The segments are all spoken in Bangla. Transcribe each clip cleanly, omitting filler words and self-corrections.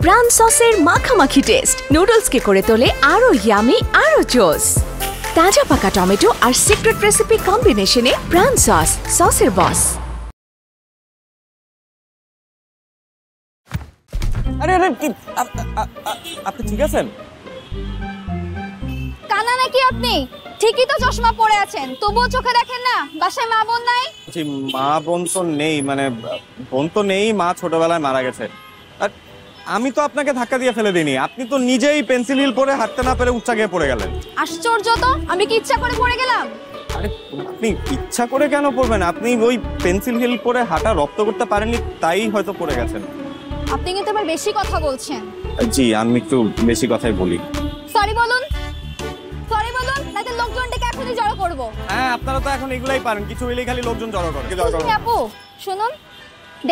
প্রাণ সসের মাখামাখি টেস্ট নুডলসকে করে তোলে আরো ইয়ামি আরো জোস। তাজা পাকা টমেটো আর সিক্রেট রেসিপি কম্বিনেশনে প্রাণ সসের বস। আরে আরে আপনি ঠিক আছেন? কানা নাকি আপনি? ঠিকই তো চশমা পরে আছেন, তবুও চোখে দেখেন না? বাসায় মা বোন নাই? জি, মা বোন তো নেই, মানে বোন তো নেই, মা ছোটবেলায় মারা গেছে। আর আমি তো আপনাকে ধাক্কা দিয়ে ফেলে দিইনি, আপনি তো নিজেই পেন্সিল হিল পরে হাঁটতে না পেরে উচ্চা গিয়ে পড়ে গেলেন। আশ্চর্য তো, আমি কি ইচ্ছা করে পড়ে গেলাম? আরে আপনি ইচ্ছা করে কেন পড়বেন? আপনি ওই পেন্সিল হিল পরে হাঁটা রপ্ত করতে পারেননি, তাই হয়তো পড়ে গেছেন। আপনি কিন্তু এবার বেশি কথা বলছেন। জি, আমি একটু বেশি কথাই বলি। সরি বলুন, সরি বলুন, নাকি লোকজন ডেকে এখনই জড়ো করব। হ্যাঁ, আপনারা তো এখন এগুলাই পারেন, কিছু হইলেই খালি লোকজন জড়ো করে। আপু শুনুন,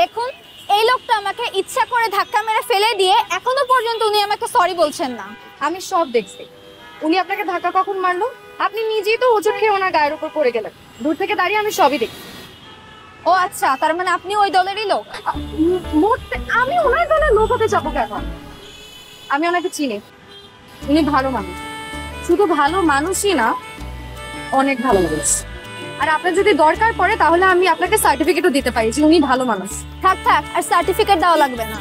দেখুন এই লোকটা আমাকে ইচ্ছা করে ধাক্কা মেরে ফেলে দিয়ে এখনো পর্যন্ত উনি আমাকে সরি বলছেন না। আমি সব দেখছি। উনি আপনাকে ধাক্কা কখন মারলো? আপনি নিজেই তো হোঁচট খেয়ে ওনার গায়ের উপর পড়ে গেলেন। দূর থেকে দাঁড়িয়ে আমি সবই দেখি। ও আচ্ছা, তার মানে আপনি ওই দলেরই লোক? আমি ওনার দলের লোক হতে যাবো কেন? আমি ওনাকে চিনি, উনি ভালো মানুষ। শুধু ভালো মানুষই না, অনেক ভালো মানুষ। আর আপনার যদি দরকার পড়ে তাহলে আমি আপনাকে সার্টিফিকেটও দিতে পারি যে উনি ভালো মানুষ। থাক থাক, আর সার্টিফিকেট দেওয়া লাগবে না।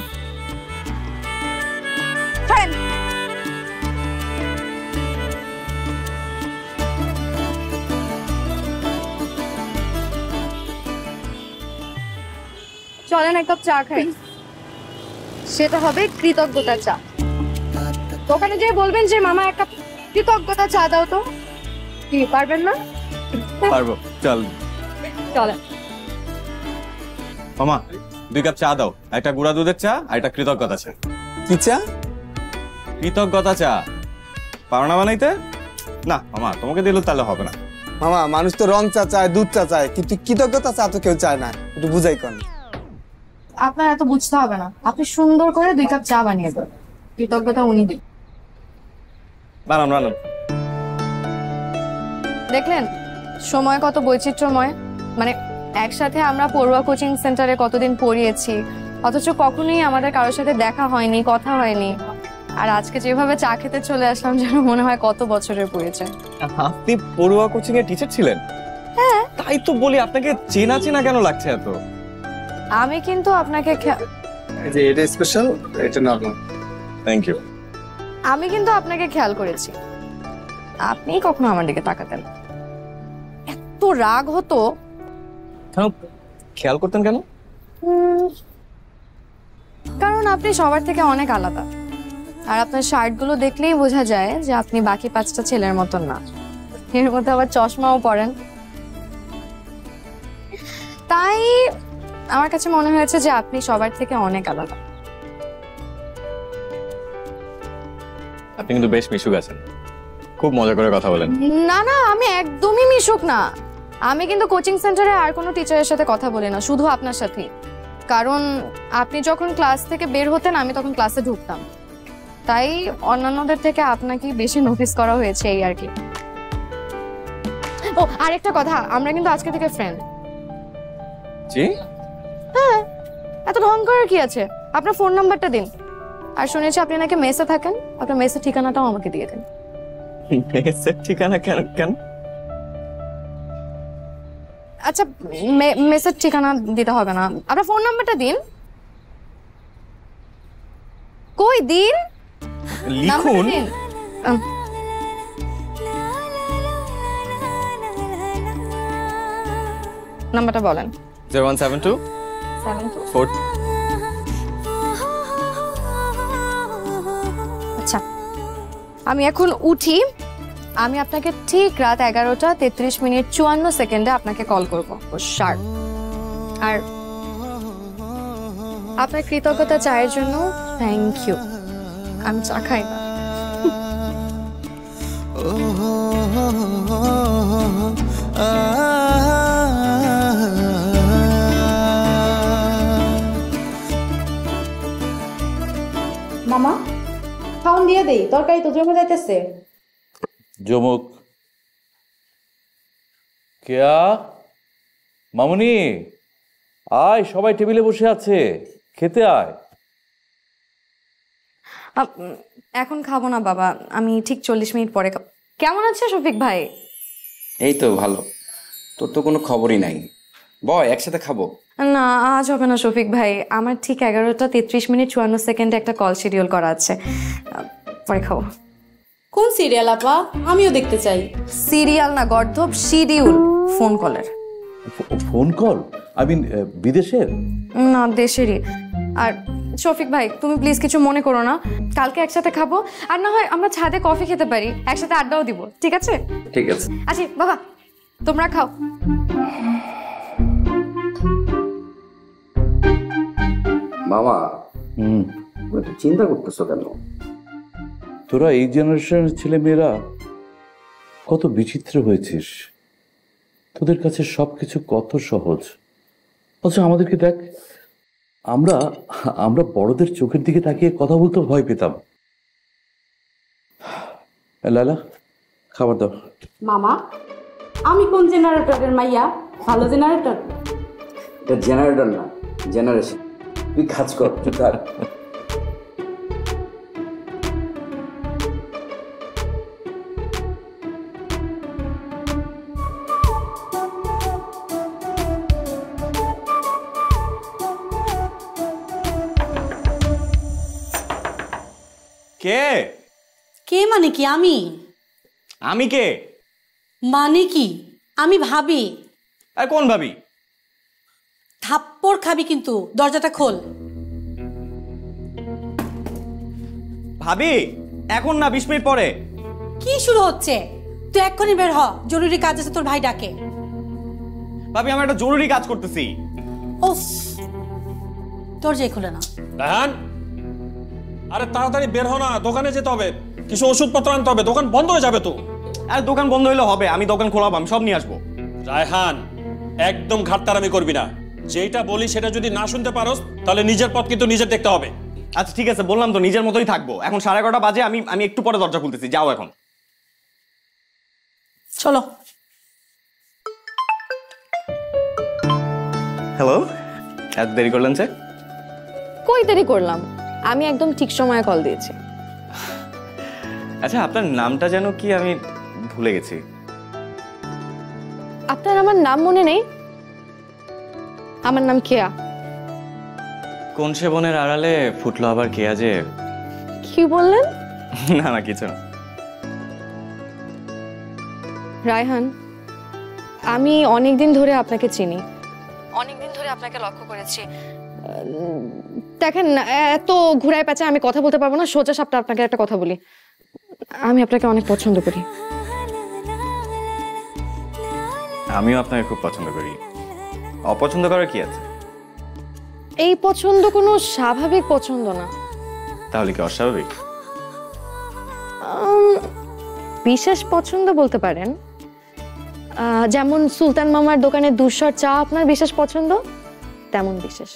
চলেন এক কাপ চা খাই, সেটা হবে কৃতজ্ঞতা চা। দোকানে যেয়ে বলবেন যে মামা এক কাপ কৃতজ্ঞতা চা দাও তো। কি পারবেন না? পারবো, চল। চলেন। মামা 2 কাপ চা দাও, একটা গুঁড়া দুধের চা আর একটা কৃতজ্ঞতা চা। কি চা? কৃতজ্ঞতা চা। পারো না বানাইতে? না মামা, তোমাকে দিলে তাহলে হবে না। মামা, মানুষ তো রং চা চায়, দুধ চা চায়, কিন্তু কৃতজ্ঞতা চা তো কেউ চায় না। একটু বুঝাই কর। আপনার এত বুঝতে হবে না, আপনি সুন্দর করে 2 কাপ চা বানিয়ে দেন, কৃতজ্ঞতা উনি দিন। বানান বানান। দেখলেন সময় কত বৈচিত্র্যময়। মানে একসাথে আমরা পড়ুয়া কোচিং সেন্টারে কতদিন পড়িয়েছি, অথচ কখনোই আমাদের কারোর সাথে দেখা হয়নি, কথা হয়নি। আর আজকে যেভাবে চা খেতে চলে আসলাম, যেন মনে হয় কত বছরের পরিচয়। আপনি পড়ুয়া কোচিং এর টিচার ছিলেন? হ্যাঁ। তাই তো বলি, আপনাকে চেনা চেনা কেন লাগছে এত? আমি কিন্তু আপনাকে যে এটা স্পেশাল, এটা নরমাল। Thank you. আমি কিন্তু আপনাকে খেয়াল করেছি, আপনি কখনো আমার দিকে তাকাতেন। এত রাগ হতো কেন? খেয়াল করতেন কেন? কারণ আপনি সবার থেকে অনেক আলাদা। আর আপনার শার্টগুলো দেখলেই বোঝা যায় যে আপনি বাকি 5টা ছেলের মতন না। এর মধ্যে আবার চশমাও পরেন। তাই আমার কাছে মনে হয়েছে যে আপনি সবার থেকে অনেক আলাদা। আপনি কিন্তু বেশ মিশুক আছেন, খুব মজা করে কথা বলেন। না না, আমি একদমই মিশুক না। আমি কিন্তু কোচিং সেন্টারে আর কোনো টিচারের সাথে কথা বলি না, শুধু আপনার সাথেই। কারণ আপনি যখন ক্লাস থেকে বের হতেন, আমি তখন ক্লাসে ঢুকতাম। তাই অন্যান্যদের থেকে আপনাকে বেশি নোটিস করা হয়েছে, এই আর কি। ও আরেকটা কথা, আমরা কিন্তু আজকে থেকে ফ্রেন্ড। জি? হ্যাঁ, এত ঢং করার কি আছে? আপনার ফোন নাম্বারটা দিন। আর শুনেছি আপনি নাকি মেসে থাকেন, আপনার মেসের ঠিকানাটাও আমাকে দিয়ে দিন। মেসের ঠিকানা কেন? কেন? আচ্ছা, মেসের ঠিকানা দিতে হবে না, আপনার ফোন নাম্বারটা দিন। কই দিন, লিখুন। নাম্বারটা বলেন। 0172 4। আচ্ছা, আমি এখন উঠি। আমি আপনাকে ঠিক রাত 11টা 33 মিনিট 54 সেকেন্ডে আপনাকে কল করবো, শার্প। আর আপনার কৃতজ্ঞতা চায়ের জন্য থ্যাংক ইউ। আমি চা খাই না। মামা খাওন দিয়ে দেই, তরকারি তো জমে যাইতেছে। জমুক। কেয়া মামুনি, আয়, সবাই টেবিলে বসে আছে, খেতে আয়। এখন খাবো না বাবা, আমি ঠিক 40 মিনিট পরে খাবো। কেমন আছে শফিক ভাই? এই তো ভালো। তোর তো কোনো খবরই নাই। বয় একসাথে খাবো। না আজ হবে না শফিক ভাই, আমার ঠিক 11টা 33 মিনিট 54 সেকেন্ডে একটা কল শিডিউল করা আছে, পরে খাবো। কোন সিরিয়াল আপা? আমিও দেখতে চাই। সিরিয়াল না গর্ধব, শিডিউল ফোন কলের। Phone call? আই মিন বিদেশের? না দেশেরই। আর শফিক ভাই তুমি প্লিজ কিছু মনে করো না, কালকে একসাথে খাবো, আর না হয় আমরা ছাদে কফি খেতে পারি, একসাথে আড্ডাও দিব, ঠিক আছে? ঠিক আছে। আচ্ছা বাবা তোমরা খাও। মামা একটু চিন্তা করতেছো কেন? তোরা এই জেনারেশনের ছেলে মেয়েরা কত বিচিত্র হয়েছিস, তোদের কাছে সবকিছু কত সহজ। অথচ আমাদেরকে দেখ, আমরা আমরা বড়দের চোখের দিকে তাকিয়ে কথা বলতে ভয় পেতাম। লালা খাবার দাও। মামা আমি কোন জেনারেটরের মাইয়া? ভালো জেনারেটর? এটা জেনারেটর না, জেনারেশন। তুই কাজ কর, তুই থাক। কে? কে মানে কি? আমি কে মানে কি? আমি ভাবি। আর কোন ভাবি? থাপ্পড় খাবি কিন্তু, দরজাটা খোল। ভাবি এখন না, 20 মিনিট পরে। কি শুরু হচ্ছে? তুই এক্ষুনি বের হ, জরুরি কাজ আছে, তোর ভাই ডাকে। ভাবি আমি একটা জরুরি কাজ করতেছি। উফ, দরজাই খোলে না। রায়হান, আরে তাড়াতাড়ি বের হ না, দোকানে যেতে হবে, কিছু ওষুধপত্র আনতে হবে, দোকান বন্ধ হয়ে যাবে তো। আর দোকান বন্ধ হইলে হবে? আমি দোকান খোলাবো, আমি সব নিয়ে আসবো। রায়হান একদম ঘাটতারামি করবি না, যেটা বলি সেটা যদি না শুনতে পারোস তাহলে নিজের পথ কিন্তু নিজে দেখতে হবে। আচ্ছা ঠিক আছে, বললাম তো নিজের মতোই থাকবো। এখন 11:30 বাজে, আমি একটু পরে দরজা খুলতেছি, যাও এখন। চলো। হ্যালো, এত দেরি করলেন যে? কই দেরি করলাম, আমি একদম ঠিক সময়ে কল দিয়েছি। আচ্ছা আপনার নামটা যেন কি? আমি ভুলে গেছি। আপনার আমার নাম মনে নেই? আমার নাম কেয়া। কোন সে বনের আড়ালে ফুটলো আবার কেয়া যে? কি বললেন? না না কিছু না। রায়হান, আমি অনেকদিন ধরে আপনাকে চিনি, অনেকদিন ধরে আপনাকে লক্ষ্য করেছি। দেখেন এত ঘুরায় পেঁচা আমি কথা বলতে পারবো না, সোজা সাপটা আপনাকে একটা কথা বলি, আমি আপনাকে অনেক পছন্দ করি। আমিও আপনাকে খুব পছন্দ করি। অপছন্দ করার কি আছে? এই পছন্দ কোনো স্বাভাবিক পছন্দ না। তাহলে কি অস্বাভাবিক? বিশেষ পছন্দ বলতে পারেন, যেমন সুলতান মামার দোকানের দুধসর চা আপনার বিশেষ পছন্দ, তেমন বিশেষ।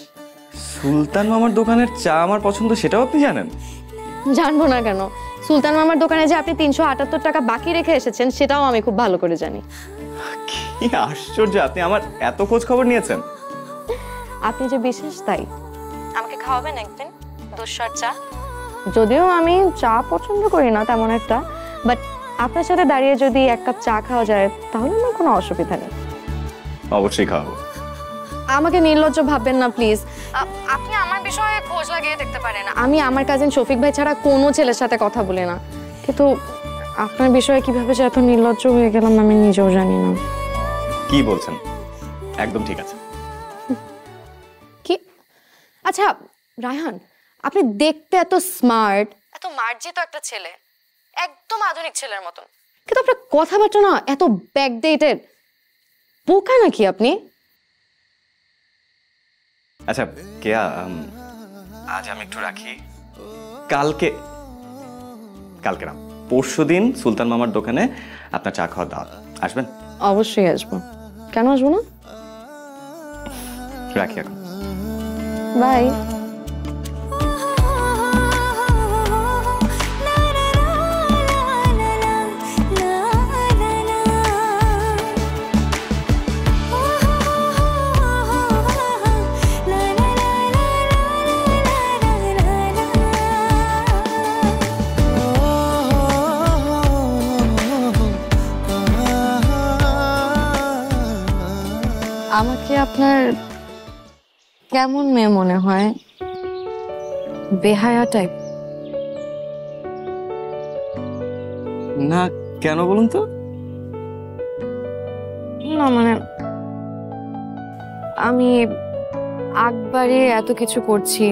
সুলতান মামার দোকানের চা আমার পছন্দ, সেটাও আপনি জানেন? জানবো না কেন, সুলতান মামার দোকানে যে আপনি 378 টাকা বাকি রেখে এসেছেন সেটাও আমি খুব ভালো করে জানি। কি আশ্চর্য, আপনি আমার এত খোঁজ খবর নিয়েছেন। আপনি যে বিশেষ তাই। আমাকে খাওয়াবেন একদিন দুধসর চা? যদিও আমি চা পছন্দ করি না তেমন একটা, বাট আপনার সাথে দাঁড়িয়ে যদি 1 কাপ চা খাওয়া যায় তাহলে আমার কোনো অসুবিধা নেই। অবশ্যই খাওয়াবো। আমাকে নির্লজ্জ ভাববেন না প্লিজ, আপনি আমার বিষয়ে খোঁজ লাগিয়ে দেখতে পারেন। আমি আমার কাজিন শফিক ভাই ছাড়া কোনো ছেলের সাথে কথা বলি না, কিন্তু আপনার বিষয়ে কিভাবে যে এত নির্লজ্জ হয়ে গেলাম আমি নিজেও জানি না। কি বলছেন? একদম ঠিক আছে। কি? আচ্ছা রায়হান, আপনি দেখতে এত স্মার্ট, এত মার্জিত একটা ছেলে, একদম আধুনিক ছেলের মতন, কিন্তু আপনার কথাবার্তা না এত ব্যাকডেটেড। বোকা নাকি আপনি? আচ্ছা কেয়া, আজ আমি একটু রাখি। কালকে না, পরশুদিন সুলতান মামার দোকানে আপনার চা খাওয়ার দাওয়াত, আসবেন? অবশ্যই আসবো, কেন আসবো না? রাখি এখন, বাই। আমাকে আপনার কেমন মেয়ে মনে হয়? বেহায়া টাইপ? না, কেন বলুন তো? না মানে আমি একবারে এত কিছু করছি,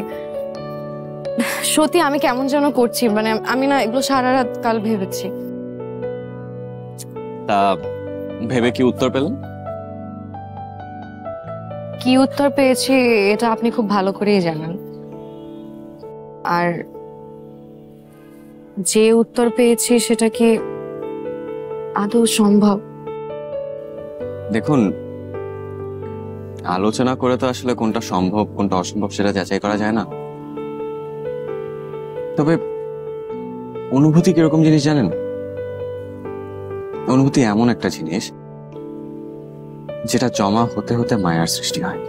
সত্যি আমি কেমন যেন করছি, মানে আমি না এগুলো সারা রাত কাল ভেবেছি। তা ভেবে কি উত্তর পেলেন? কি উত্তর পেয়েছি এটা আপনি খুব ভালো করেই জানেন, আর যে উত্তর পেয়েছি সেটা কি আদৌ সম্ভব? দেখুন, আলোচনা করে তো আসলে কোনটা সম্ভব কোনটা অসম্ভব সেটা যাচাই করা যায় না। তবে অনুভূতি কিরকম জিনিস জানেন? অনুভূতি এমন একটা জিনিস যেটা জমা হতে হতে মায়ার সৃষ্টি হয়।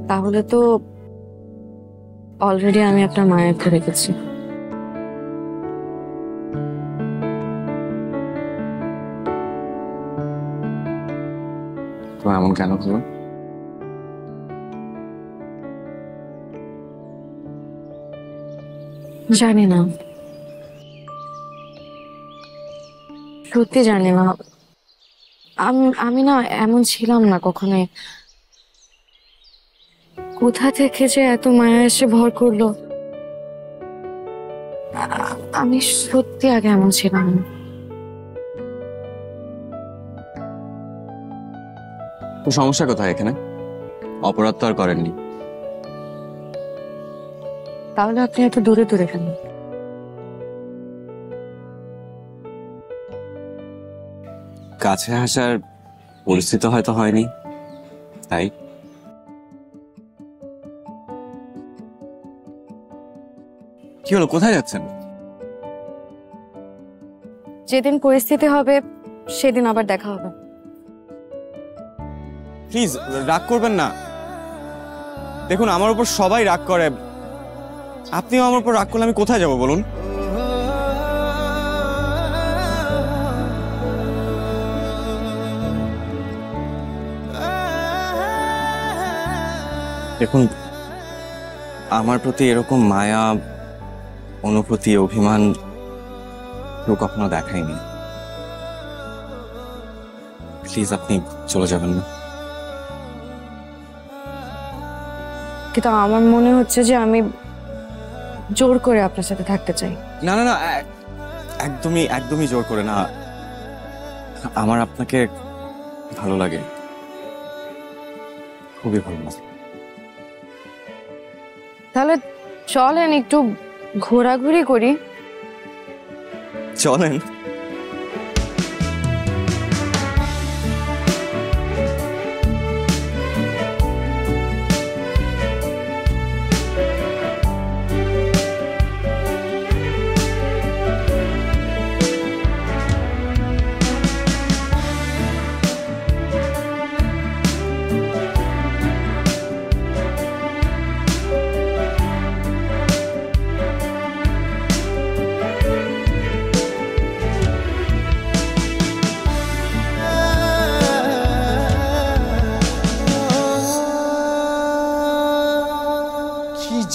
তাহলে তো অলরেডি আমি আপনার মায়ের ধরে গেছি। তো এমন কেন হলো? জানি না, সত্যি জানি না। আমি না এমন ছিলাম না কখনোই। কোথা থেকে যে এত মায়া এসে ভর করলো, আমি সত্যি আগে এমন ছিলাম না। তো সমস্যা কোথায় এখানে? অপরাধ তো আর করেননি। তাহলে আপনি এত দূরে দূরে কেন? কাছে আসার পরিস্থিতি হয়তো হয়নি, তাই। কি হলো, কোথায় যাচ্ছেন? যেদিন পরিস্থিতি হবে সেদিন আবার দেখা হবে। প্লিজ রাগ করবেন না। দেখুন, আমার উপর সবাই রাগ করে, আপনিও আমার উপর রাগ করলে আমি কোথায় যাব বলুন? দেখুন, আমার প্রতি এরকম মায়া, অনুভূতি, অভিমান কেউ কখনো দেখায়নি। প্লিজ আপনি চলে যাবেন না। কিন্তু আমার মনে হচ্ছে যে আমি জোর করে আপনার সাথে থাকতে চাই। না না না, একদমই জোর করে না। আমার আপনাকে ভালো লাগে, খুবই ভালো লাগে। তাহলে চলেন একটু ঘোরাঘুরি করি। চলেন।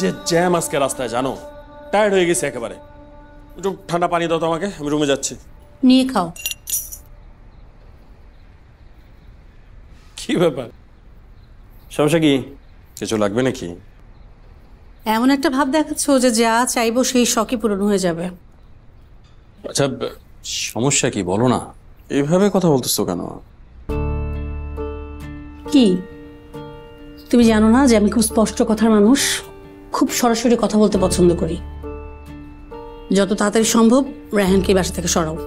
যে জ্যাম আজকে রাস্তায়, জানো টায়ার্ড হয়ে গেছে একেবারে। একটু ঠান্ডা পানি দাও তো আমাকে, আমি রুমে যাচ্ছি। নিয়ে খাও। কি ব্যাপার, সমস্যা কি? কিছু লাগবে নাকি? এমন একটা ভাব দেখাচ্ছ যে যা চাইবো সেই শখই পূরণ হয়ে যাবে। আচ্ছা সমস্যা কি বলো না, এইভাবে কথা বলতেছো কেন? কি তুমি জানো না যে আমি খুব স্পষ্ট কথার মানুষ, খুব সরাসরি কথা বলতে পছন্দ করি। যত তাড়াতাড়ি সম্ভব রায়হানকে বাসা থেকে সরাও।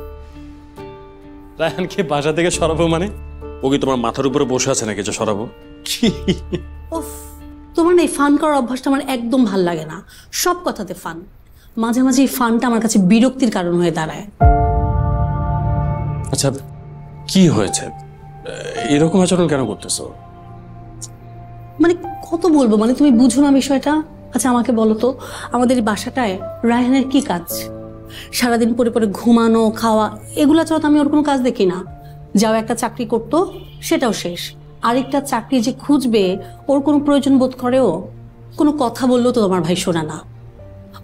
রায়হানকে বাসা থেকে সরাবো মানে? ও কি তোমার মাথার উপরে বসে আছে নাকি যে সরাবো? কি উফ, তোমার না এই ফান করার অভ্যাসটা আমার একদম ভাল লাগে না। সব কথাতে ফান, মাঝে মাঝে এই ফানটা আমার কাছে বিরক্তির কারণ হয়ে দাঁড়ায়। আচ্ছা কি হয়েছে, এরকম আচরণ কেন করতেছো? মানে কত বলবো, মানে তুমি বুঝো না বিষয়টা। আচ্ছা আমাকে বলো তো, আমাদের এই বাসাটায় রায়হানের কি কাজ? সারাদিন পরে পরে ঘুমানো, খাওয়া, এগুলা ছাড়া তো আমি ওর কোনো কাজ দেখি না। যাও একটা চাকরি করতো, সেটাও শেষ। আরেকটা চাকরি যে খুঁজবে ওর কোনো প্রয়োজন বোধ করেও? কোনো কথা বললেও তো তোমার ভাই শোনে না।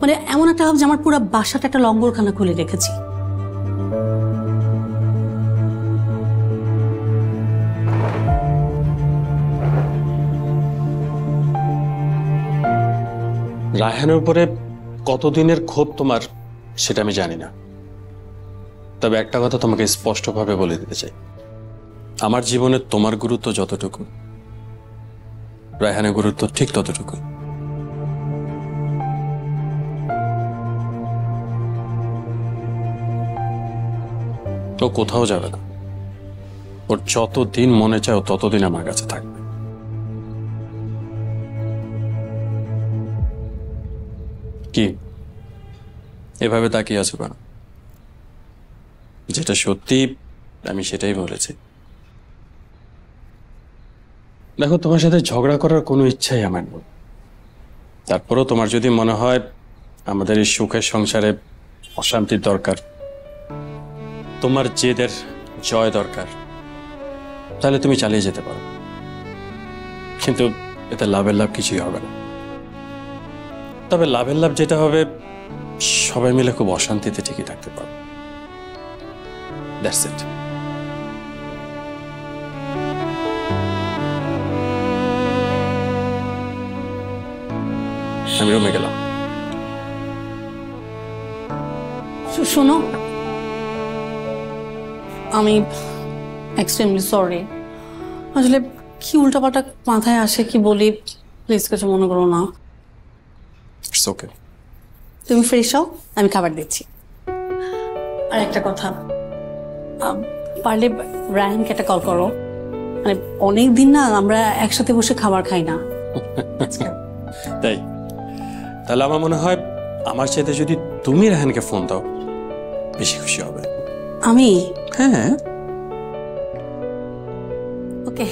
মানে এমন একটা ভাব যে আমার পুরো বাসাটা একটা লঙ্গরখানা খুলে রেখেছি। রায়হানের উপরে কতদিনের ক্ষোভ তোমার সেটা আমি জানি না, তবে একটা কথা তোমাকে স্পষ্টভাবে বলে দিতে চাই, আমার জীবনে তোমার গুরুত্ব যতটুকু, রায়হানের গুরুত্ব ঠিক ততটুকু। ও কোথাও যাবে না, ওর যতদিন মনে চায় ও ততদিন আমার কাছে থাকবে। কি এভাবে তাকিয়ে আছো কেন? যেটা সত্যি আমি সেটাই বলেছি। দেখো, তোমার সাথে ঝগড়া করার কোনো ইচ্ছাই আমার নেই। তারপরেও তোমার যদি মনে হয় আমাদের এই সুখের সংসারে অশান্তির দরকার, তোমার জেদের জয় দরকার, তাহলে তুমি চালিয়ে যেতে পারো, কিন্তু এতে লাভের লাভ কিছুই হবে না। তবে লাভের লাভ যেটা হবে, সবাই মিলে খুব অশান্তিতে টিকে থাকতে পারো। That's it. আমি রুমে গেলাম। শোনো, আমি এক্সট্রিমলি সরি। আসলে কি উল্টাপাল্টা মাথায় আসে কি বলি, প্লিজ কিছু মনে করো না। It's okay. তুমি ফ্রেশ হও, আমি খাবার দিচ্ছি। আর একটা কথা, পারলে রায়হানকে একটা কল করো। মানে অনেক দিন না আমরা একসাথে বসে খাবার খাই না। তাই? তাহলে আমার মনে হয় আমার চাইতে যদি তুমি রায়হানকে ফোন দাও বেশি খুশি হবে। আমি? হ্যাঁ। ওকে।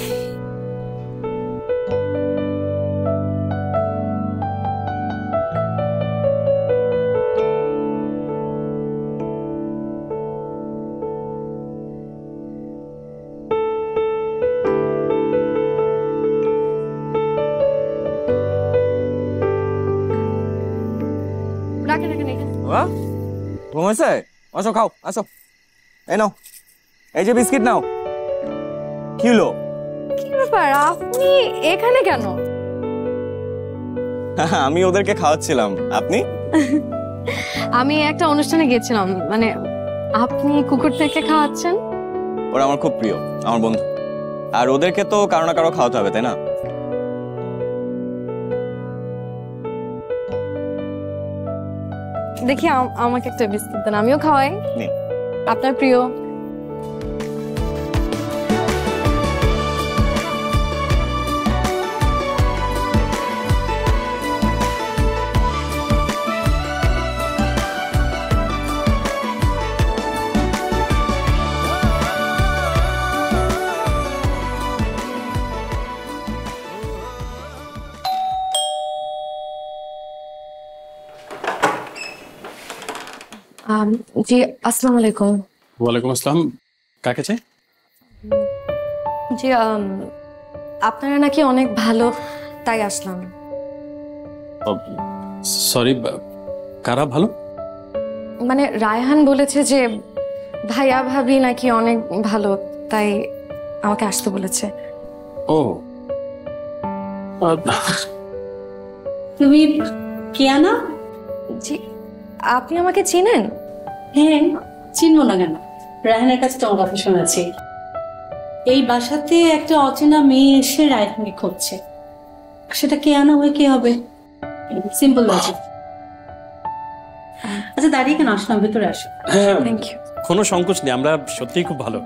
ঘুমাইছে? আসো খাও, আসো। এই নাও, এই যে বিস্কিট নাও। কি হলো? কি ব্যাপার, আপনি এখানে কেন? আমি ওদেরকে খাওয়াচ্ছিলাম। আপনি? আমি একটা অনুষ্ঠানে গেছিলাম। মানে আপনি কুকুর থেকে খাওয়াচ্ছেন? ওরা আমার খুব প্রিয়, আমার বন্ধু। আর ওদেরকে তো কারো না কারো খাওয়াতে হবে, তাই না? দেখি আমাকে একটা বিস্কিট দেন, আমিও খাওয়াই। আপনার প্রিয়। জি, আসসালামু আলাইকুম। ওয়ালাইকুম আসসালাম। কাকে চাই? জি, আপনারা নাকি অনেক ভালো, তাই আসলাম। সরি, কারা ভালো? মানে রায়হান বলেছে যে ভাইয়া ভাবি নাকি অনেক ভালো, তাই আমাকে আসতে বলেছে। ও, তুমি কিয়ানা? জি, আপনি আমাকে চিনেন? হ্যাঁ, চিনবো না কেন? রায়হানের কাছে তোমার কথা শুনেছি। এই বাসাতে একটা অচেনা মেয়ে এসে রায়হানকে খুঁজছে। সেটা কিয়ানা হয়ে কি হবে? Simple logic. আচ্ছা, দাঁড়িয়ে কেন, আসলাম, ভেতরে আসো। Thank you. কোনো সংকোচ নেই, আমরা সত্যিই খুব ভালো।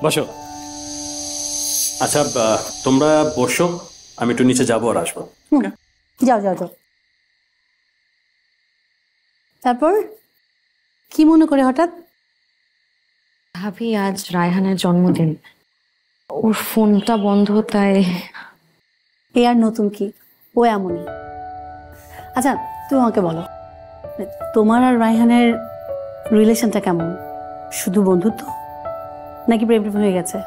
বসো। আচ্ছা, তোমরা বসো, আমি একটু নিচে যাবো আর আসবো। যাও যাও যাও। তারপর কি মনে করে হঠাৎ? ভাবি আজ রায়হানের জন্মদিন, ওর ফোনটা বন্ধ, তাই। এ আর নতুন কি, ও এমনই। আচ্ছা তুমি আমাকে বলো, তোমার আর রায়হানের রিলেশনটা কেমন? শুধু বন্ধুত্ব নাকি প্রেম প্রেম হয়ে গেছে?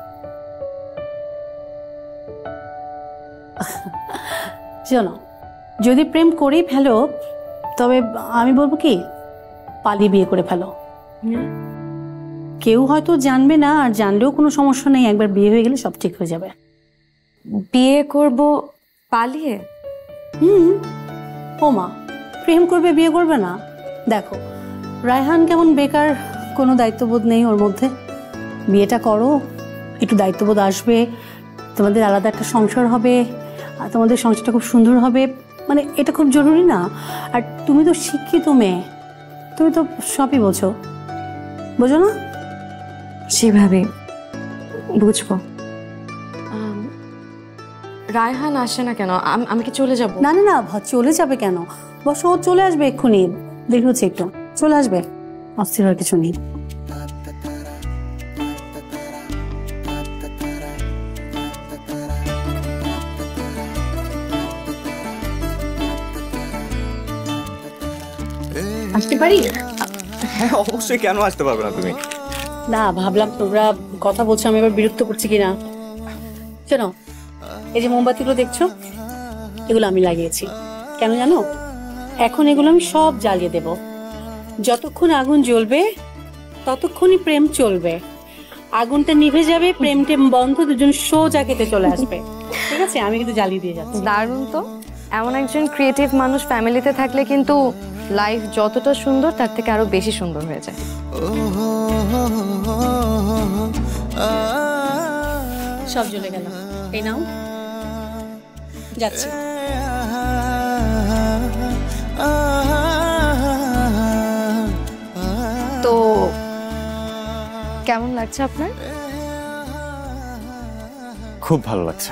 শোনো, যদি প্রেম করেই ফেলো তবে আমি বলবো কি পালিয়ে বিয়ে করে ফেলো। কেউ হয়তো জানবে না, আর জানলেও কোনো সমস্যা নেই, একবার বিয়ে হয়ে গেলে সব ঠিক হয়ে যাবে। বিয়ে করব পালিয়ে? ও মা, প্রেম করবে বিয়ে করবে না? দেখো রায়হান কেমন বেকার, কোনো দায়িত্ববোধ নেই ওর মধ্যে। বিয়েটা করো, একটু দায়িত্ববোধ আসবে, তোমাদের আলাদা একটা সংসার হবে, আর তোমাদের সংসারটা খুব সুন্দর হবে, মানে এটা খুব জরুরি না? আর তুমি তো শিক্ষিত মেয়ে, তুমি তো সবই বোঝো, বোঝো না? সেভাবে বুঝবো। রায়হান আসে না কেন? আমি কি চলে যাব? না না না, চলে যাবে কেন? বস, ও চলে আসবে এক্ষুনি, দেরি হচ্ছে একটু, চলে আসবে, অস্থির হওয়ার কিছু নেই। আসতে পারি? হ্যাঁ অবশ্যই, কেন আসতে পারবে না তুমি? না, ভাবলাম তোমরা কথা বলছো, আমি এবার বিরক্ত করছি কিনা। শোনো, এই যে মোমবাতিগুলো দেখছো, এগুলো আমি লাগিয়েছি। কেন জানো? এখন এগুলো আমি সব জ্বালিয়ে দেব। যতক্ষণ আগুন জ্বলবে ততক্ষণই প্রেম চলবে। আগুনটা নিভে যাবে, প্রেম টেম বন্ধ, দুজন সোজা খেতে চলে আসবে। ঠিক আছে, আমি কিন্তু জ্বালিয়ে দিয়ে যাচ্ছি। দারুণ তো। এমন একজন ক্রিয়েটিভ মানুষ ফ্যামিলিতে থাকলে কিন্তু লাইফ যতটা সুন্দর তার থেকে আরো বেশি সুন্দর হয়ে যায়। সব জ্বলে গেল, এই নাও, যাচ্ছি। তো কেমন লাগছে আপনার? খুব ভালো লাগছে,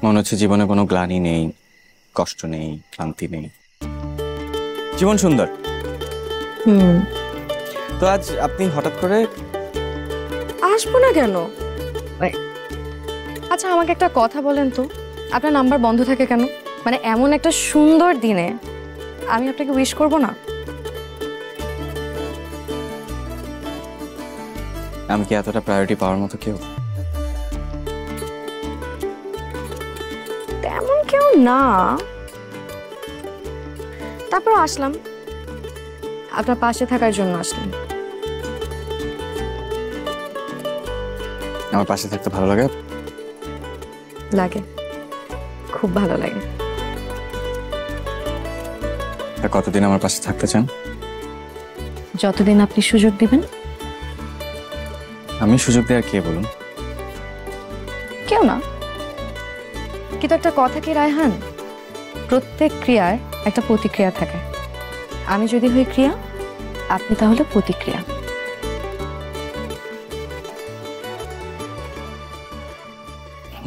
মনে হচ্ছে জীবনে কোনো গ্লানি নেই, কষ্ট নেই, ক্লান্তি নেই, জীবন সুন্দর। তো আজ আপনি হঠাৎ করে? আসবো না কেন? আচ্ছা আমাকে একটা কথা বলেন তো, আপনার নাম্বার বন্ধ থাকে কেন? মানে এমন একটা সুন্দর দিনে আমি আপনাকে উইশ করব না? আমি কি এতটা প্রায়োরিটি পাওয়ার মতো কেউ? তেমন কেউ না, তারপর আসলাম, আপনার পাশে থাকার জন্য আসলাম। আমার পাশে থাকতে ভালো লাগে? লাগে, খুব ভালো লাগে। আর কতদিন আমার পাশে থাকতে চান? যতদিন আপনি সুযোগ দিবেন। আমি সুযোগ দেওয়ার কে বলুন? কেউ না, কিন্তু একটা কথা কি রায়হান, প্রত্যেক ক্রিয়ার একটা প্রতিক্রিয়া থাকে। আমি যদি হই ক্রিয়া, আপনি তাহলে প্রতিক্রিয়া।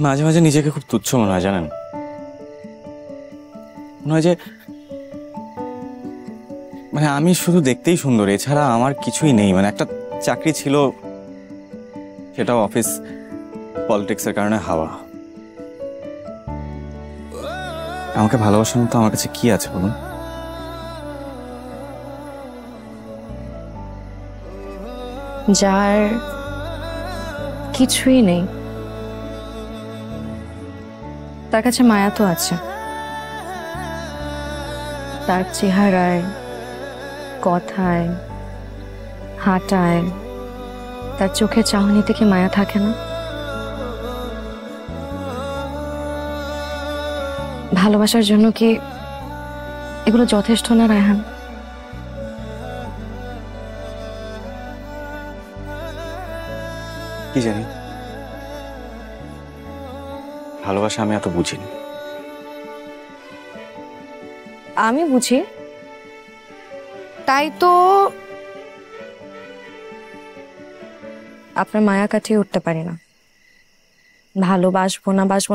মাঝে মাঝে নিজেকে খুব তুচ্ছ মনে হয়, জানেন? মনে হয় যে মানে আমি শুধু দেখতেই সুন্দর, এছাড়া আমার কিছুই নেই। মানে একটা চাকরি ছিল, সেটাও অফিস পলিটিক্সের কারণে হাওয়া। আমাকে ভালোবাসার মতো আমার কাছে কি আছে বলুন? যার কিছুই নেই তার কাছে মায়া তো আছে। তার চেহারায়, কথায়, হাঁটায়, তার চোখের চাহনিতে কি মায়া থাকে না? ভালোবাসার জন্য কি এগুলো যথেষ্ট না রায়হান? কি জানি, ভালোবাসা আমি এত বুঝিনি। আমি বুঝি, তাই তো আপনার মায়া কাটিয়ে উঠতে পারি না। ভালোবাসবো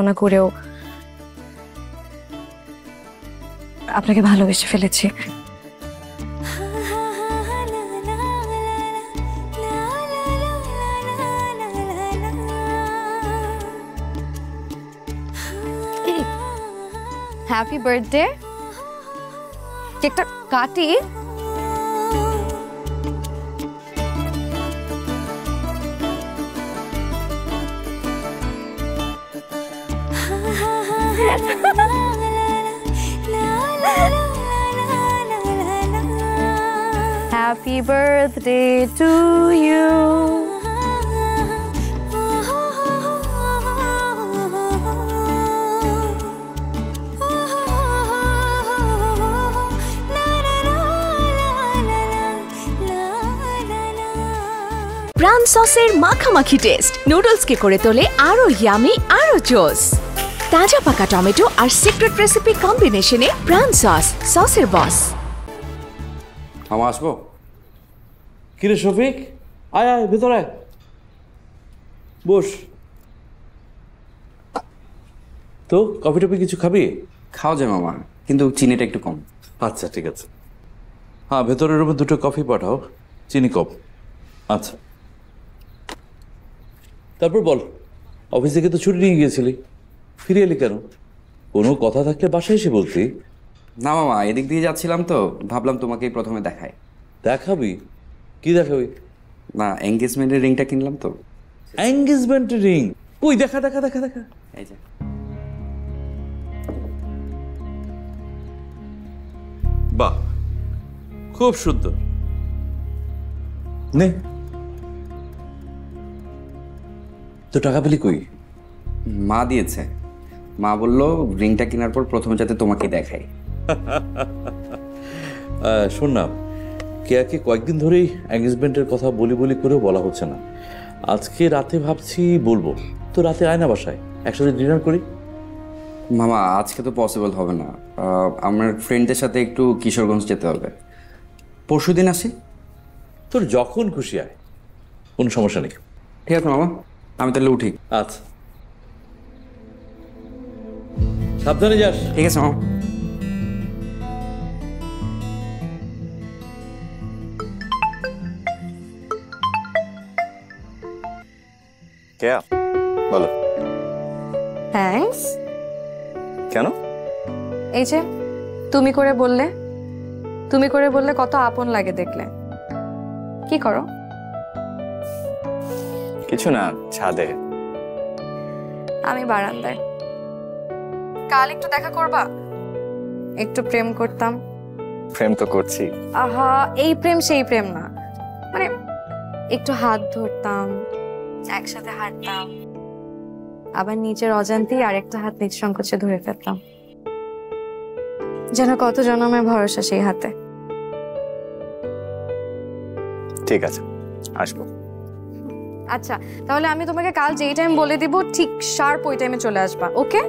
না করেও আপনাকে ভালোবেসে ফেলেছি। হ্যাপি বার্থডে কেকটা কাটি। Happy birthday to you. প্রাণ সসের মাখামাখি টেস্ট নুডলসকে করে তোলে আরো ইয়ামি আরো জোস। তাজা পাকা টমেটো আর সিক্রেট রেসিপি কম্বিনেশনে প্রাণ সস, সসের বস। মামা আসবো? কিরে শফিক, আয় আয় ভেতরে আয়। বস। তো কফি টফি কিছু খাবি? খাওয়া যায় মামা, কিন্তু চিনিটা একটু কম। আচ্ছা ঠিক আছে। হ্যাঁ, ভেতরের রুমে 2টো কফি পাঠাও, চিনি কম। আচ্ছা, তারপর বল, অফিস থেকে তো ছুটি নিয়ে গিয়েছিলি, ফিরে এলি কেন? কোনো কথা থাকলে বাসায় এসে বলতি। না মামা, এদিক দিয়ে যাচ্ছিলাম তো ভাবলাম তোমাকেই প্রথমে দেখাই। দেখাবি? কি দেখাবি? না, এঙ্গেজমেন্টের রিংটা কিনলাম তো। এঙ্গেজমেন্টের রিং? কই, দেখা দেখা দেখা দেখা। এই যে। বাহ, খুব সুন্দর। নে, তো টাকা পেলি কই? মা দিয়েছে। মা বললো রিংটা কেনার পর প্রথমে যাতে তোমাকে দেখাই। শোন না, কেয়াকে কয়েকদিন ধরেই এঙ্গেজমেন্টের কথা বলি বলি করেও বলা হচ্ছে না। আজকে রাতে ভাবছি বলবো। তো রাতে আয় না বাসায়, একসাথে ডিনার করি। মামা আজকে তো পসিবল হবে না, আমার ফ্রেন্ডদের সাথে একটু কিশোরগঞ্জ যেতে হবে। পরশুদিন আসি। তোর যখন খুশি আয়, কোনো সমস্যা নেই। ঠিক আছে মামা, আমি তাহলে উঠি। আচ্ছা, সাবধানে যাস। ঠিক আছে মামা। কেয়া, বলো। থ্যাঙ্কস। কেন? এই যে তুমি করে বললে, তুমি করে বললে কত আপন লাগে দেখলে। কি করো? কিছু না, ছাদে। আমি বারান্দায়। কাল একটু দেখা করবা? একটু প্রেম করতাম। প্রেম তো করছি। আহা, এই প্রেম সেই প্রেম না, মানে একটু হাত ধরতাম, একসাথে হাঁটতাম, আবার নিজের অজান্তেই আরেকটা হাত নিজ সংকোচে ধরে ফেলতাম, যেন কত জনমের ভরসা সেই হাতে। ঠিক আছে, আসবো। আচ্ছা, তাহলে আমি তোমাকে কাল যেই টাইম বলে দিব ঠিক শার্প ওই টাইমে চলে আসবা, ওকে?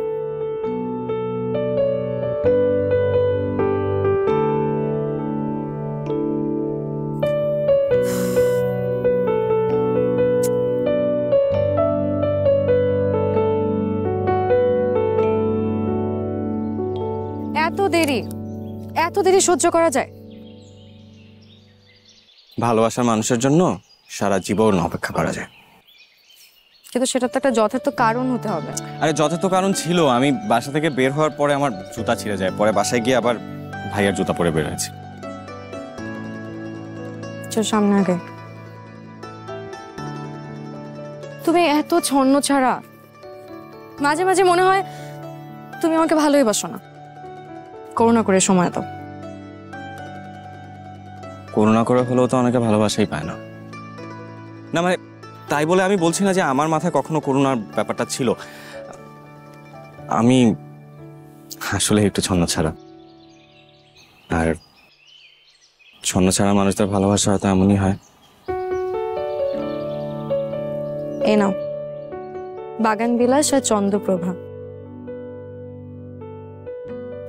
এত দেরি সহ্য করা যায়? ভালোবাসার মানুষের জন্য সারা জীবন অপেক্ষা করা যায়, কিন্তু সেটা তো একটা যথার্থ কারণ হতে হবে। আরে যথার্থ কারণ ছিল। আমি বাসা থেকে বের হওয়ার পরে আমার জুতা ছিঁড়ে যায়, পরে বাসায় গিয়ে আবার ভাইয়ের জুতা পরে বের হয়েছি। সামনে আগে তুমি এত ছন্ন ছাড়া, মাঝে মাঝে মনে হয় তুমি আমাকে ভালোই বাসো না। করুণা করে সময় দাও। করুণা করে হলেও তো অনেকে ভালোবাসাই পায় না। না মানে তাই বলে আমি বলছি না যে আমার মাথায় কখনো করুণার ব্যাপারটা ছিল। আমি আসলে একটু ছন্ন ছাড়া, আর ছন্ন ছাড়া মানুষদের ভালোবাসা হয়তো এমনই হয়। এই নাও, বাগান বিলাস আর চন্দ্রপ্রভা,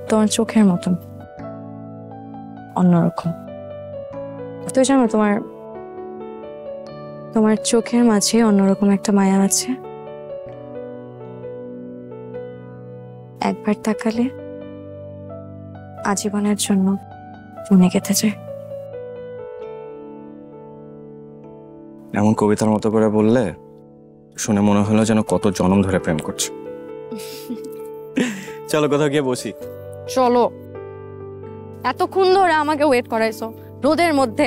তোমার চোখের মতন অন্যরকম। তো জানো, তোমার চোখের মাঝে অন্যরকম একটা মায়া আছে। একবার তাকালে আজীবনের জন্য মনে গেঁথে যায়। এমন কবিতার মতো করে বললে শুনে মনে হলো যেন কত জন্ম ধরে প্রেম করছে। চলো কোথাও গিয়ে বসি। চলো। এতক্ষণ ধরে আমাকে ওয়েট করাইছো রোদের মধ্যে।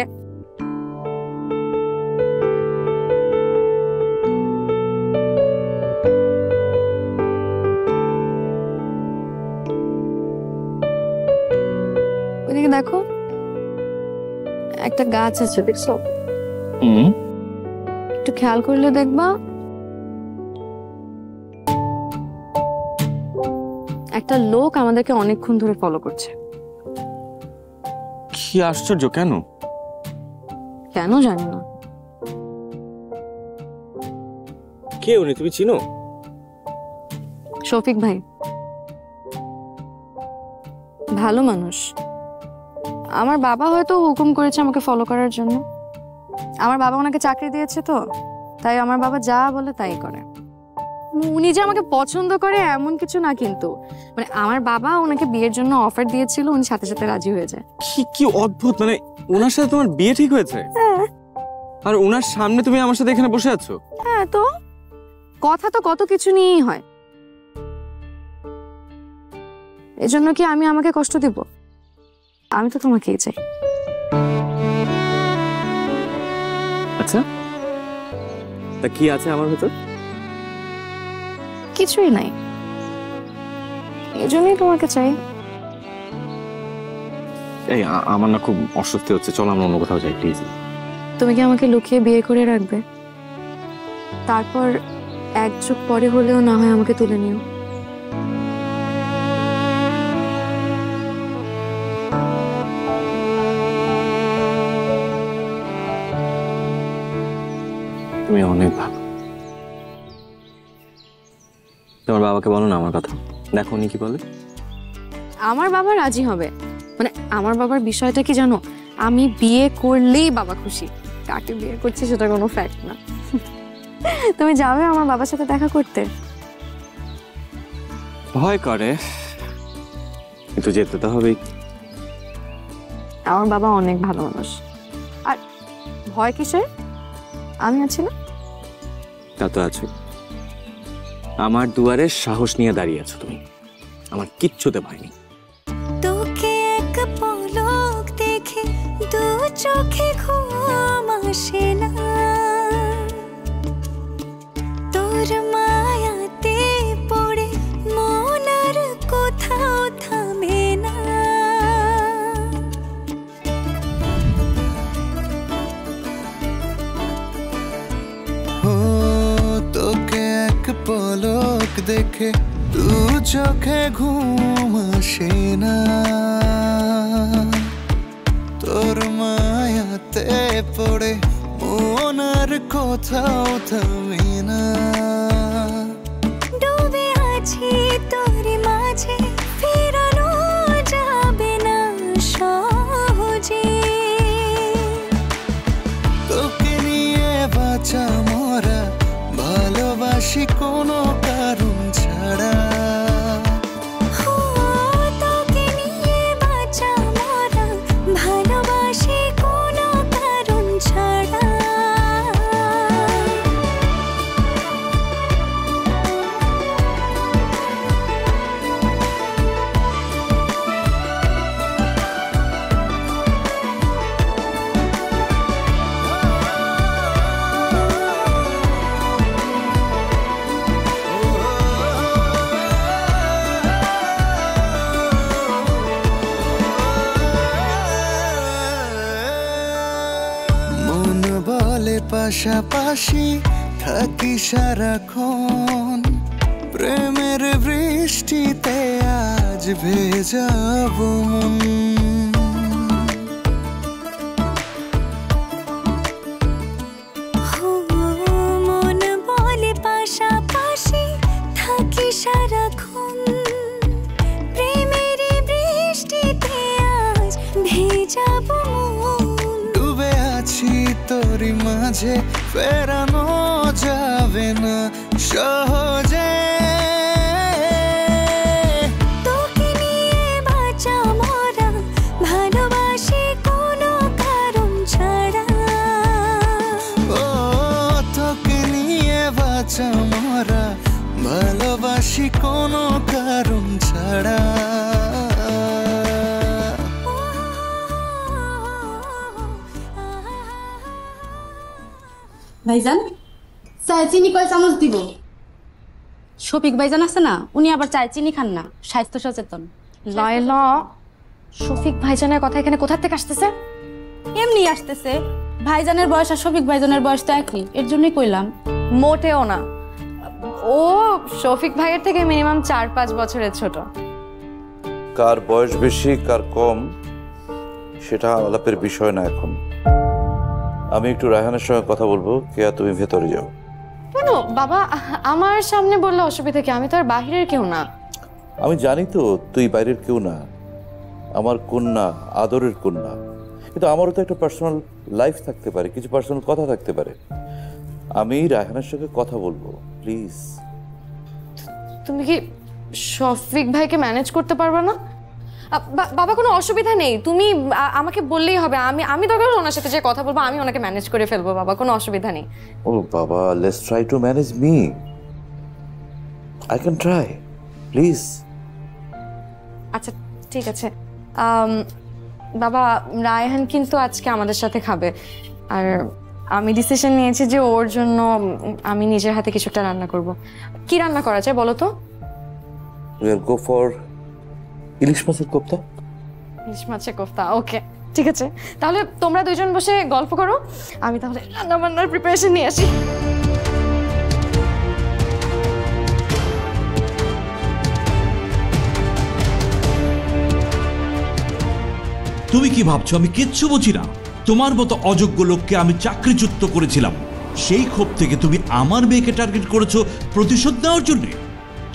ওইদিকে দেখো, একটা গাছ আছে, দেখছো? একটু খেয়াল করলে দেখবা একটা লোক আমাদেরকে অনেকক্ষণ ধরে ফলো করছে। কি আশ্চর্য! কেন? কেন জানি না। কে উনি, তুমি চিনো? শফিক ভাই, ভালো মানুষ। আমার বাবা হয়তো হুকুম করেছে আমাকে ফলো করার জন্য। আমার বাবা ওনাকে চাকরি দিয়েছে, তো তাই আমার বাবা যা বলে তাই করে। উনি যে আমাকে পছন্দ করে এমন কিছু না, কিন্তু মানে আমার বাবা ওনাকে বিয়ের জন্য অফার দিয়েছিল, উনি সাথে সাথে রাজি হয়ে যায়। কি অদ্ভুত! মানে ওনার সাথে তোমার বিয়ে ঠিক হয়েছে? হ্যাঁ। আর ওনার সামনে তুমি আমার সাথে এখানে বসে আছো? হ্যাঁ, তো কথা তো কত কিছু নিয়েই হয়। এজন্য কি আমি আমাকে কষ্ট দিব? আমি তো তোমাকেই চাই। আচ্ছা, তা কি আছে আমার ভেতর? কিছুই নাই, এজন্যই তোমাকে চাই। এই আমার না খুব অস্বস্তি হচ্ছে, চলো আমরা অন্য কোথাও যাই প্লিজ। তুমি কি আমাকে লুকিয়ে বিয়ে করে রাখবে? তারপর এক যুগ পরে হলেও না হয় আমাকে তুলে নিও। তুমি অনেক ভালো। তোমার বাবাকে বলো না আমার কথা, দেখো উনি কি বলে। আমার বাবা রাজি হবে, মানে আমার বাবার বিষয়টা কি জানো, আমি বিয়ে করলেই বাবা খুশি। কাকে বিয়ে করছি সেটা কোনো ফ্যাক্ট না। তুমি যাবে আমার বাবার সাথে দেখা করতে? ভয় করে, কিন্তু যেতে তো হবেই। আমার বাবা অনেক ভালো মানুষ। আর ভয় কিসের? আমি আছি না? তা তো আছো। আমার দুয়ারে সাহস নিয়ে দাঁড়িয়ে আছো তুমি, আমার কিচ্ছুতে ভয় নেই। তোকে এক পলক দেখে দু চোখে ঘুম আসে না, তোর মায়াতে পড়ে মন আর কোথাও থামে না। তোকে এক পলক দেখে দু চোখে ঘুম আসে না, তোর মায়াতে পড়ে মন আর কোথাও থামে না। ডুবে আছি তোর মাঝে, ফেরানো যাবে না সহজে। তোকে নিয়ে বাঁচা মরা, ভালোবাসি কোনো কারণ ছাড়া। তোকে নিয়ে বাঁচা মরা, ভালোবাসি কোনো কারণ ছাড়া। মন বলে পাশাপাশি থাকি সারাক্ষণ, প্রেমের বৃষ্টিতে আজ ভেজাবো মন। মন বলে পাশাপাশি থাকি সারাক্ষণ, প্রেমের বৃষ্টিতে আজ ভেজাবো মন। ডুবে আছি তোরই মাঝে, ফেরানো যাবে না সহজে। তোকে নিয়ে বাঁচা মরা, ভালোবাসি কোনো কারণ ছাড়া। ও তোকে নিয়ে বাঁচা মরা, ভালোবাসি কোনো কারণ ছাড়া। ভাইজান চায় চিনি কয় চামচ দিব? শফিক ভাইজান আছে না, উনি আবার চায় চিনি খান না, স্বাস্থ্য সচেতন। লায়লা, শফিক ভাইজানের কথা এখানে কোথা থেকে আসতেছে? এমনি আসতেছে, ভাইজানের বয়স আর শফিক ভাইজানের বয়স তো একই, এর জন্যই কইলাম। মোটেও না, ও শফিক ভাইয়ের থেকে মিনিমাম 4-5 বছরের ছোট। কার বয়স বেশি কার কম সেটা আলাপের বিষয় না এখন। আমি একটু রায়হানের সঙ্গে কথা বলবো। কেয়া, তুমি ভেতরে যাও। কেন বাবা, আমার সামনে বললে অসুবিধা কি? আমি তো আর বাহিরের কেউ না। আমি জানি তো তুই বাইরের কেউ না, আমার কন্যা, আদরের কন্যা, কিন্তু আমারও তো একটা পার্সোনাল লাইফ থাকতে পারে, কিছু পার্সোনাল কথা থাকতে পারে। আমি রায়হানের সঙ্গে কথা বলবো, প্লিজ। তুমি কি শফিক ভাইকে ম্যানেজ করতে পারবে না? বাবা কোনো অসুবিধা নেই, তুমি আমাকে বললেই হবে। আমি দরকার ওনার সাথে যে কথা বলবো, আমি ওনাকে ম্যানেজ করে ফেলবো বাবা, কোনো অসুবিধা নেই। ও বাবা, let's try to manage me. I can try, please. আচ্ছা ঠিক আছে। বাবা, রায়হান কিন্তু আজকে আমাদের সাথে খাবে, আর আমি ডিসিশন নিয়েছি যে ওর জন্য আমি নিজের হাতে কিছু একটা রান্না করব। কি রান্না করা যায় বলো তো? উইল গো ফর ইলিশ মাছের কোফতা। ইলিশ মাছের কোফতা, ওকে ঠিক আছে। তাহলে তোমরা দুইজন বসে গল্প করো, আমি তাহলে রান্না বান্নার প্রিপারেশন নিয়ে আসি। তুমি কি ভাবছো আমি কিচ্ছু বুঝি না? তোমার মতো অযোগ্য লোককে আমি চাকরিচ্যুত করেছিলাম, সেই ক্ষোভ থেকে তুমি আমার মেয়েকে টার্গেট করেছো প্রতিশোধ নেওয়ার জন্য।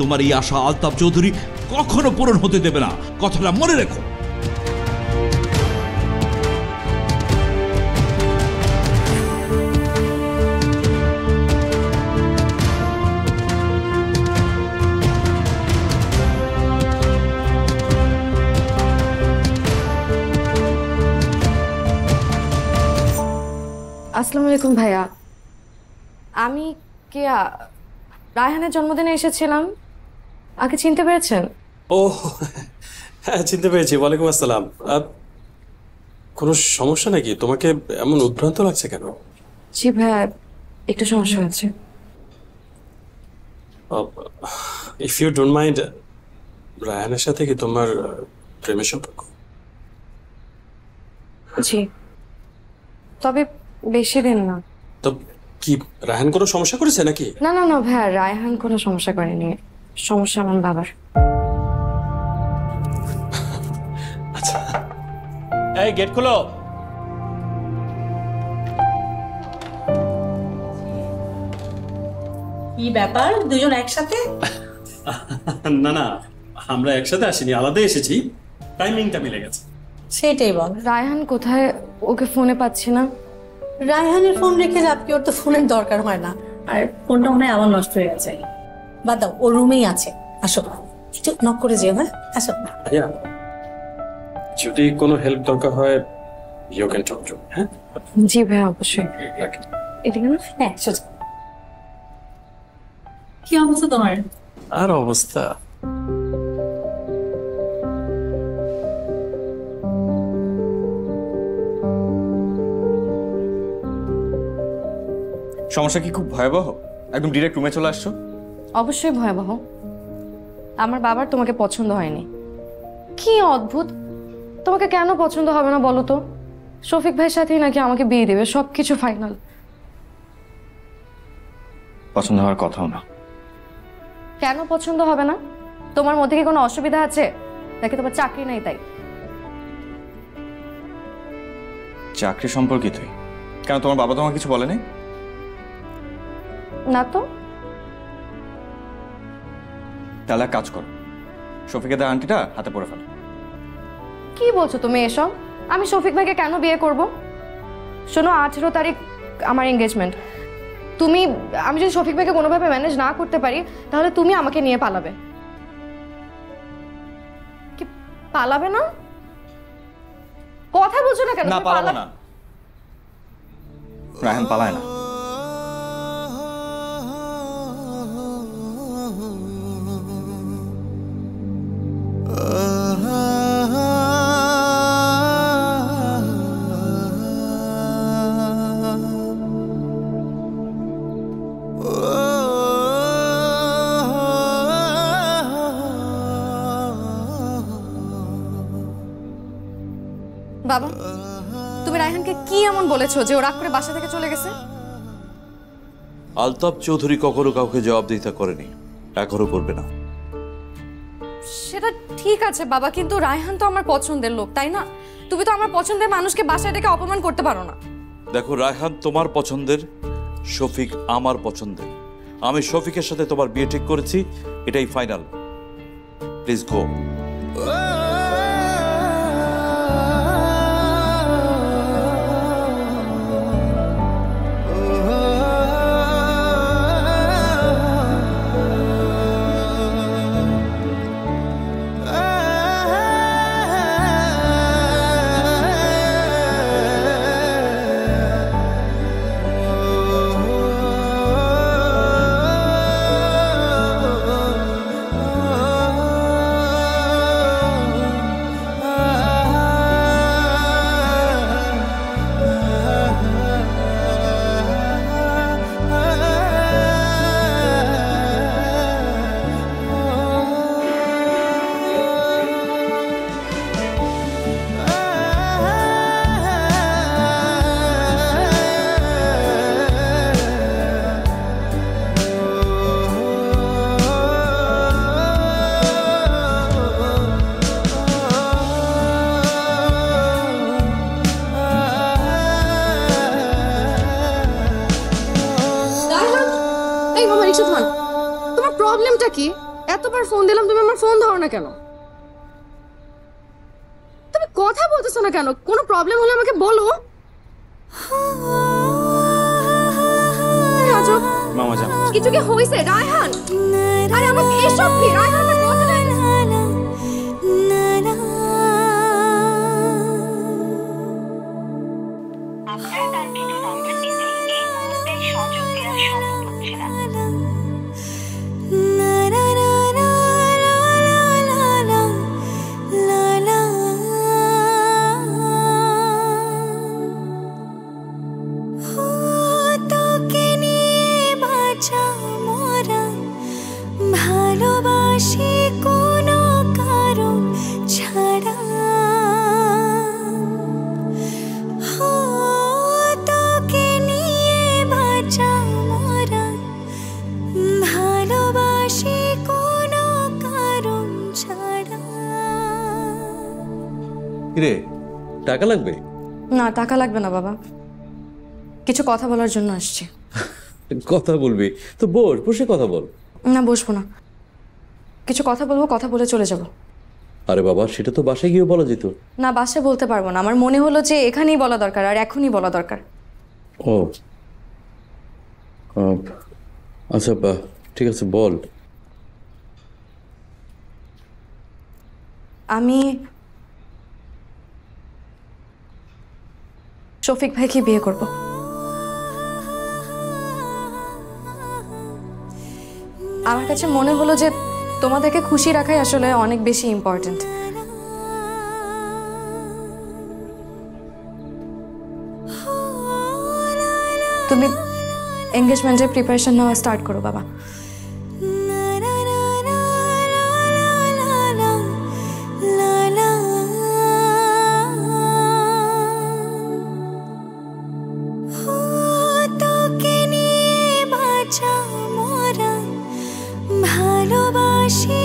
তোমার এই আশা আলতাফ চৌধুরী কখনো পূরণ হতে দেবে না, কথাটা মনে রেখো। আসসালামু আলাইকুম ভাইয়া, আমি কেয়া, রায়হানের জন্মদিনে এসেছিলাম। আগে চিনতে পেরেছেন? ও হ্যাঁ, চিনতে পেরেছি। ওয়ালাইকুম আসসালাম। কোনো সমস্যা নাকি? তোমাকে এমন উদ্ভ্রান্ত লাগছে কেন? জি ভাইয়া, একটু সমস্যা হয়েছে। ইফ ইউ ডোন্ট মাইন্ড, রায়হানের সাথে কি তোমার প্রেমের সম্পর্ক? জি, তবে বেশি দিন না। তো কি রায়হান কোনো সমস্যা করেছে নাকি? না না না ভাইয়া, রায়হান কোনো সমস্যা করেনি, সমস্যা আমার বাবার। আচ্ছা, এই গেট খোলো। কি ব্যাপার, দুজন একসাথে? না না, আমরা একসাথে আসিনি, আলাদা এসেছি, টাইমিংটা মিলে গেছে। সেটাই বল। রায়হান কোথায়? ওকে ফোনে পাচ্ছি না। রায়হানের ফোন রেখে লাভ কি, ওর তো ফোনের দরকার হয় না। আর ফোনটা মনে হয় আমার নষ্ট হয়ে গেছে। বাদ দাও, ওর রুমেই আছে। আসো, একটু নক করে যেও। হ্যাঁ আসো। ভাইয়া, যদি কোনো হেল্প দরকার হয় ইউ ক্যান টক টু। হ্যাঁ জি ভাইয়া, অবশ্যই। এদিকে না? হ্যাঁ সোজা। কি অবস্থা তোমার? আর অবস্থা সমস্যা কি খুব ভয়াবহ? একদম ডিরেক্ট রুমে চলে আসছো? অবশ্যই ভয়াবহ। আমার বাবার তোমাকে পছন্দ হয়নি। কি অদ্ভুত, তোমাকে কেন পছন্দ হবে না বলো তো? শফিক ভাইয়ের সাথেই নাকি আমাকে বিয়ে দেবে, সবকিছু ফাইনাল। পছন্দ হওয়ার কথাও না। কেন পছন্দ হবে না? তোমার মধ্যে কি কোনো অসুবিধা আছে নাকি তোমার চাকরি নাই তাই? চাকরি সম্পর্কিতই। কেন, তোমার বাবা তোমাকে কিছু বলেনি? না তো। তাহলে এক কাজ করো, শফিকের আন্টিটা হাতে পড়ে ফেলো। কি বলছো তুমি এসব? আমি শফিক ভাইকে কেন বিয়ে করব? শোনো, 18 তারিখ আমার এঙ্গেজমেন্ট। আমি যদি শফিক ভাইকে কোনোভাবে ম্যানেজ না করতে পারি, তাহলে তুমি আমাকে নিয়ে পালাবে। কি পালাবে না? কথা বলছো না কেন? না, পালাবো না। রায়হান পালায় না। বাবা, তুমি রায়হানকে কি এমন বলেছো যে ও রাগ করে বাসা থেকে চলে গেছে? আলতাফ চৌধুরী কখনো কাউকে জবাবদিহিতা করেনি, এখনো করবে না। সেটা ঠিক আছে বাবা, কিন্তু রায়হান তো আমার পছন্দের লোক, তাই না? তুমি তো আমার পছন্দের মানুষকে বাসায় ডেকে অপমান করতে পারো না। দেখো, রায়হান তোমার পছন্দের, শফিক আমার পছন্দের। আমি শফিকের সাথে তোমার বিয়ে ঠিক করেছি, এটাই ফাইনাল। Please go. তোমার প্রবলেমটা কি? এতবার ফোন দিলাম, তুমি আমার ফোন ধরো না কেন? তুমি কথা বলতেছো না কেন? কোনো প্রবলেম হলে আমাকে বলো। মামা জান, কিছু কি হইছে রায়হান? আরে আমার এসব কি? রায়হান আমার কথাটা রে, টাকা লাগবে? না, টাকা লাগবে না বাবা, কিছু কথা বলার জন্য আসছি। কথা বলবি তো বস, বসে কথা বল। না, বসবো না, কিছু কথা বলবো, কথা বলে চলে যাব। আরে বাবা, সেটা তো বাসায় গিয়ে বলা যেত। না, বাসায় বলতে পারবো না, আমার মনে হলো যে এখানেই বলা দরকার, আর এখনই বলা দরকার। ও আচ্ছা, ঠিক আছে, বল। আমি শফিক ভাইকে বিয়ে করব। আমার কাছে মনে হলো যে তোমাদেরকে খুশি রাখাই আসলে অনেক বেশি ইম্পর্টেন্ট। তুমি এঙ্গেজমেন্টের প্রিপারেশন নেওয়া স্টার্ট করো বাবা। ভালোবাসি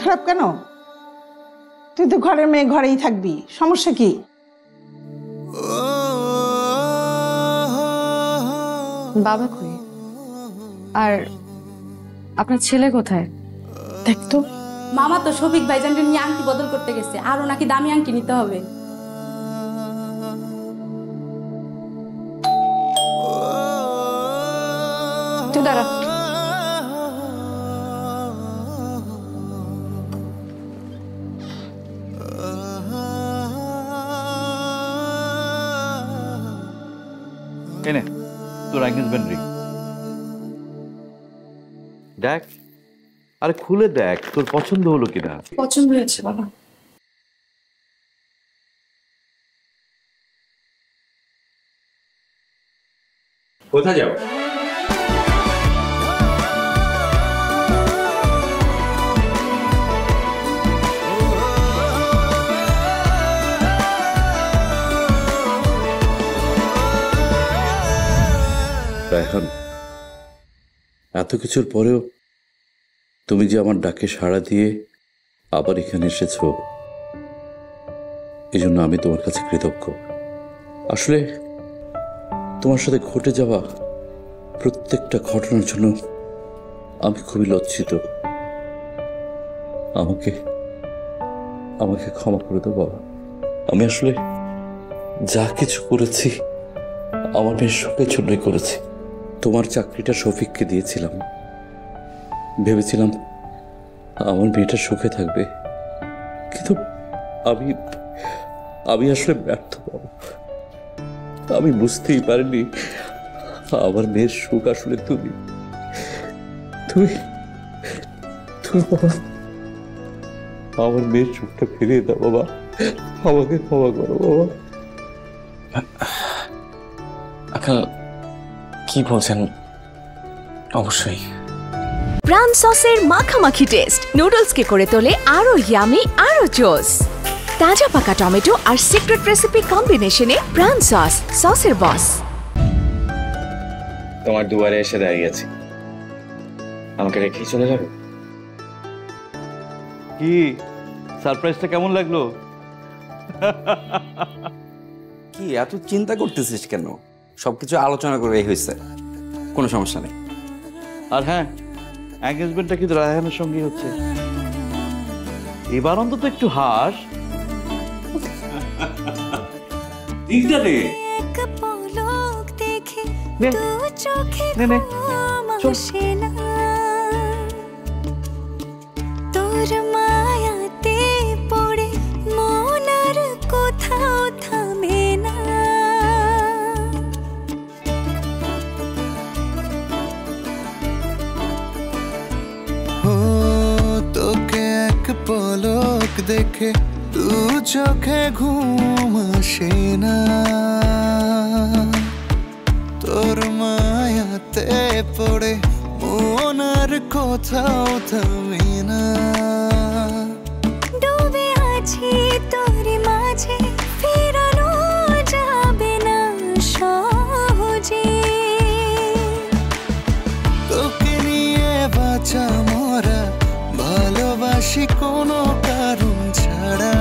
খারাপ কেন? তুই তো ঘরের মেয়ে, ঘরেই থাকবি, সমস্যা কি? বাবা কই? আর আপনার ছেলে কোথায়? দেখ তো। মামা তো শফিক ভাইজানকে নিয়ে আংটি বদল করতে গেছে, আরো নাকি দামি আংটি নিতে হবে। তুই দাঁড়া। এনে তোর এঙ্গেজমেন্ট রিং দেখ, আরে খুলে দেখ তোর পছন্দ হলো কিনা। পছন্দ হয়েছে বাবা। কোথায় যাও? রায়হান, এত কিছুর পরেও তুমি যে আমার ডাকে সাড়া দিয়ে আবার এখানে এসেছো, এই জন্য আমি তোমার কাছে কৃতজ্ঞ। আসলে তোমার সাথে ঘটে যাওয়া প্রত্যেকটা ঘটনার জন্য আমি খুবই লজ্জিত। আমাকে আমাকে ক্ষমা করে দাও বাবা। আমি আসলে যা কিছু করেছি আমার মেয়ের সুখের জন্যই করেছি। তোমার চাকরিটা শফিককে দিয়েছিলাম, ভেবেছিলাম আমার মেয়েটা সুখে থাকবে, কিন্তু আমি আমি আসলে ব্যর্থ বাবা। আমি বুঝতেই পারিনি আমার মেয়ের সুখ আসলে তুমি তুমি তুমি বাবা, আমার মেয়ের সুখটা ফিরিয়ে দাও বাবা, আমাকে ক্ষমা করো বাবা। আঙ্কেল কি বলছেন? অবশ্যই। প্রাণ সসের মাখামাখি টেস্ট নুডলসকে করে তোলে আরো ইয়ামি আরো জোস। তাজা পাকা টমেটো আর সিক্রেট রেসিপি কম্বিনেশনে প্রাণ সস, সসের বস। তোমার দুয়ারে এসে দাঁড়িয়েছি, আমাকে রেখেই চলে যাবে? কি সারপ্রাইজটা কেমন লাগলো? কি এত চিন্তা করতেছিস কেন? সবকিছু আলোচনা করে হয়েছে, কোনো সমস্যা নেই। আর হ্যাঁ, এঙ্গেজমেন্টটা কিন্তু রায়হানের সঙ্গেই হচ্ছে। এবার অন্তত একটু হাস। দিকটা নে। তোর মায়াতে পড়ে মন আর কোথাও থামে না। তোকে এক পলক দেখে দু চোখে ঘুম আসে না। তোর মায়াতে পড়ে মন আর কোথাও থামে না। ডুবে আছি তোর মাঝে, ফেরানো যাবে না সহজে। তোকে নিয়ে বাঁচা মরা, ভালোবাসি কোনো কারণ ছাড়া।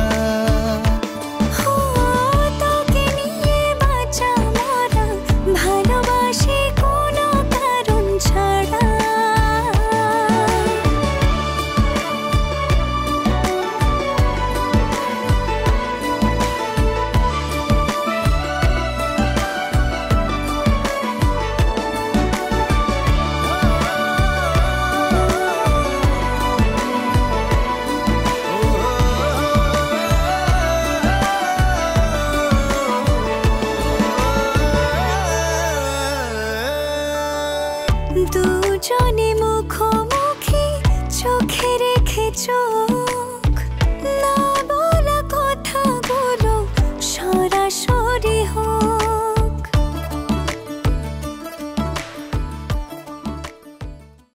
তোকে নিয়ে বাঁচা মরা, ভালোবাসি কোনো কারণ ছাড়া। দুজনে মুখোমুখি, চোখে রেখে চোখ